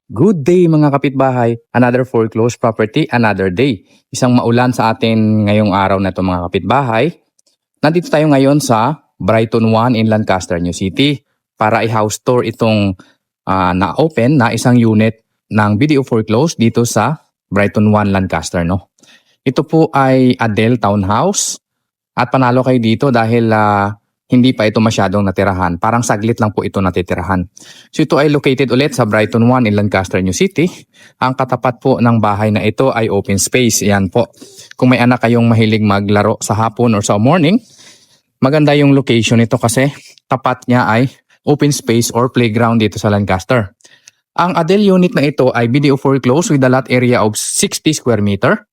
Good day mga kapitbahay, another foreclosed property, another day. Isang maulan sa atin ngayong araw na ito mga kapitbahay. Nandito tayo ngayon sa Brighton 1 in Lancaster, New City para i-house tour itong na-open na isang unit ng BDO foreclosed dito sa Brighton 1 Lancaster. No? Ito po ay Adele Townhouse at panalo kayo dito dahil hindi pa ito masyadong natirahan. Parang saglit lang po ito natitirahan. So ito ay located ulit sa Brighton 1 in Lancaster, New City. Ang katapat po ng bahay na ito ay open space. Yan po. Kung may anak kayong mahilig maglaro sa hapon or sa morning, maganda yung location nito kasi tapat niya ay open space or playground dito sa Lancaster. Ang Adele unit na ito ay BDO foreclosed with a lot area of 60 square meter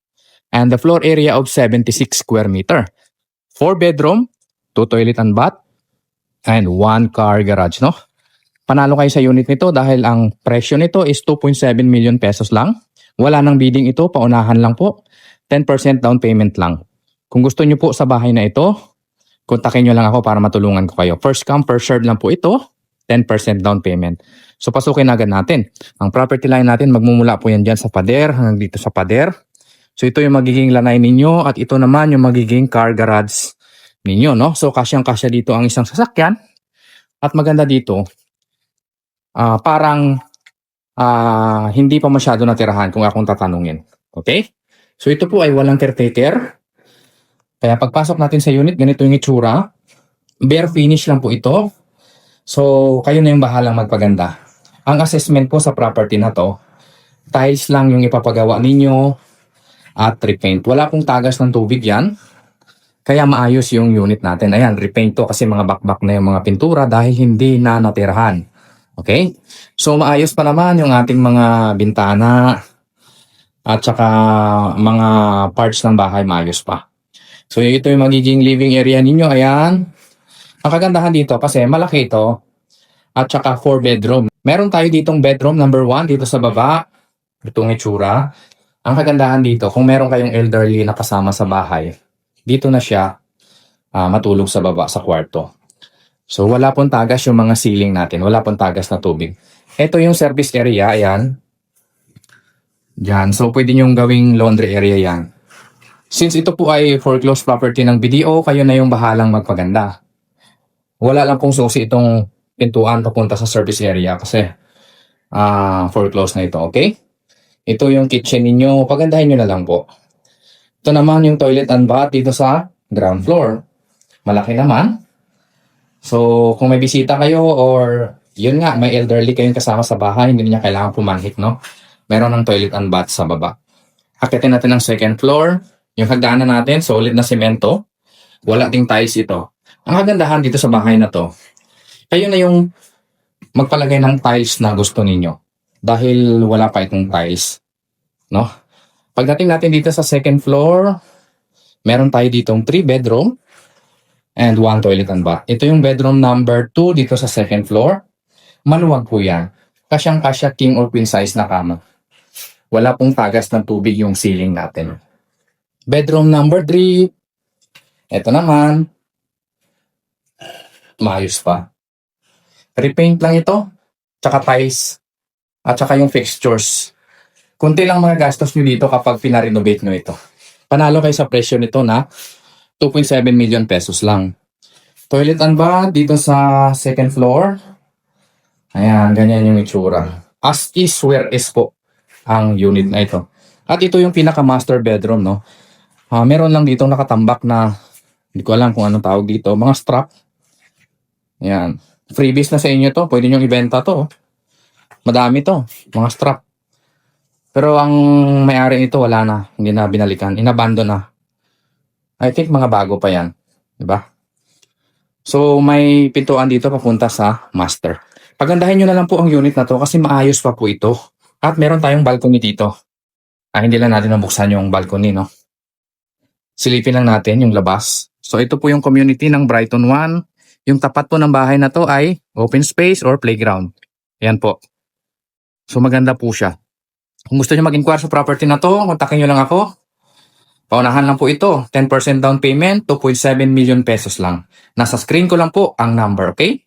and the floor area of 76 square meter. 4 bedroom, 2 toilet and bath, and 1 car garage, no? Panalo kayo sa unit nito dahil ang presyo nito is 2.7 million pesos lang. Wala nang bidding ito, paunahan lang po. 10% down payment lang. Kung gusto nyo po sa bahay na ito, kontakin nyo lang ako para matulungan ko kayo. First come, first serve lang po ito, 10% down payment. So pasukin agad natin. Ang property line natin, magmumula po yan dyan sa pader, hanggang dito sa pader. So ito yung magiging lanay ninyo at ito naman yung magiging car garage ninyo, no? So kasyang-kasya dito ang isang sasakyan at maganda dito parang hindi pa masyado natirahan kung akong tatanungin. Okay? So ito po ay walang caretaker. Kaya pagpasok natin sa unit, ganito yung itsura. Bare finish lang po ito. So kayo na yung bahalang magpaganda. Ang assessment po sa property na to, tiles lang yung ipapagawa ninyo at repaint. Wala pong tagas ng tubig yan. Kaya maayos yung unit natin. Ayan, repaint to kasi mga bakbak na yung mga pintura dahil hindi na natirahan. Okay? So maayos pa naman yung ating mga bintana at saka mga parts ng bahay maayos pa. So ito yung magiging living area ninyo. Ayan. Ang kagandahan dito kasi malaki ito at saka 4 bedroom. Meron tayo ditong bedroom number 1 dito sa baba. Itong itsura. Ang kagandahan dito, kung meron kayong elderly na kasama sa bahay, dito na siya matulog sa baba sa kwarto. So wala pong tagas yung mga ceiling natin. Wala pong tagas na tubig. Ito yung service area. Ayan. Diyan. So pwede nyong gawing laundry area yan. Since ito po ay foreclosed property ng BDO, kayo na yung bahalang magpaganda. Wala lang pong susi itong pintuan papunta sa service area kasi foreclosed na ito. Okay? Ito yung kitchen ninyo. Pagandahin nyo na lang po. Ito naman yung toilet and bath dito sa ground floor. Malaki naman. So, kung may bisita kayo or yun nga, may elderly kayong kasama sa bahay, hindi niya kailangan pumanhik, no? Meron ng toilet and bath sa baba. Akitin natin ang second floor. Yung hagdanan natin, solid na semento. Wala ding tiles ito. Ang kagandahan dito sa bahay na to, kayo na yung magpalagay ng tiles na gusto ninyo. Dahil wala pa itong tiles, no? Pagdating natin dito sa second floor, meron tayo ditong 3 bedroom and 1 toilet and bath. Ito yung bedroom number 2 dito sa second floor. Maluwag po yan. Kasyang-kasya king or queen size na kama. Wala pong tagas ng tubig yung ceiling natin. Bedroom number 3. Ito naman. Maayos pa. Repaint lang ito. Tsaka tiles. At tsaka yung fixtures. Kunti lang mga gastos nyo dito kapag pinarenovate nyo ito. Panalo kayo sa presyo nito na 2.7 million pesos lang. Toilet and bath dito sa second floor. Ayan, ganyan yung itsura. As is where is po ang unit na ito. At ito yung pinaka master bedroom, no? Meron lang dito nakatambak na, hindi ko alam kung anong tawag dito, mga strap. Ayan. Freebies na sa inyo to. Pwede nyo ibenta to. Madami to. Mga strap. Pero ang may-ari nito wala na, hindi na binalikan, inabandon na. I think mga bago pa yan, di ba? So may pintuan dito papunta sa master. Pagandahin nyo na lang po ang unit na to kasi maayos pa po ito. At meron tayong balcony dito. Hindi lang natin nabuksan yung balcony, no? Silipin lang natin yung labas. So ito po yung community ng Brighton 1. Yung tapat po ng bahay na to ay open space or playground. Ayan po. So maganda po siya. Kung gusto nyo mag-inquire sa property na to, kontakin nyo lang ako. Paunahan lang po ito. 10% down payment, 2.7 million pesos lang. Nasa screen ko lang po ang number, okay?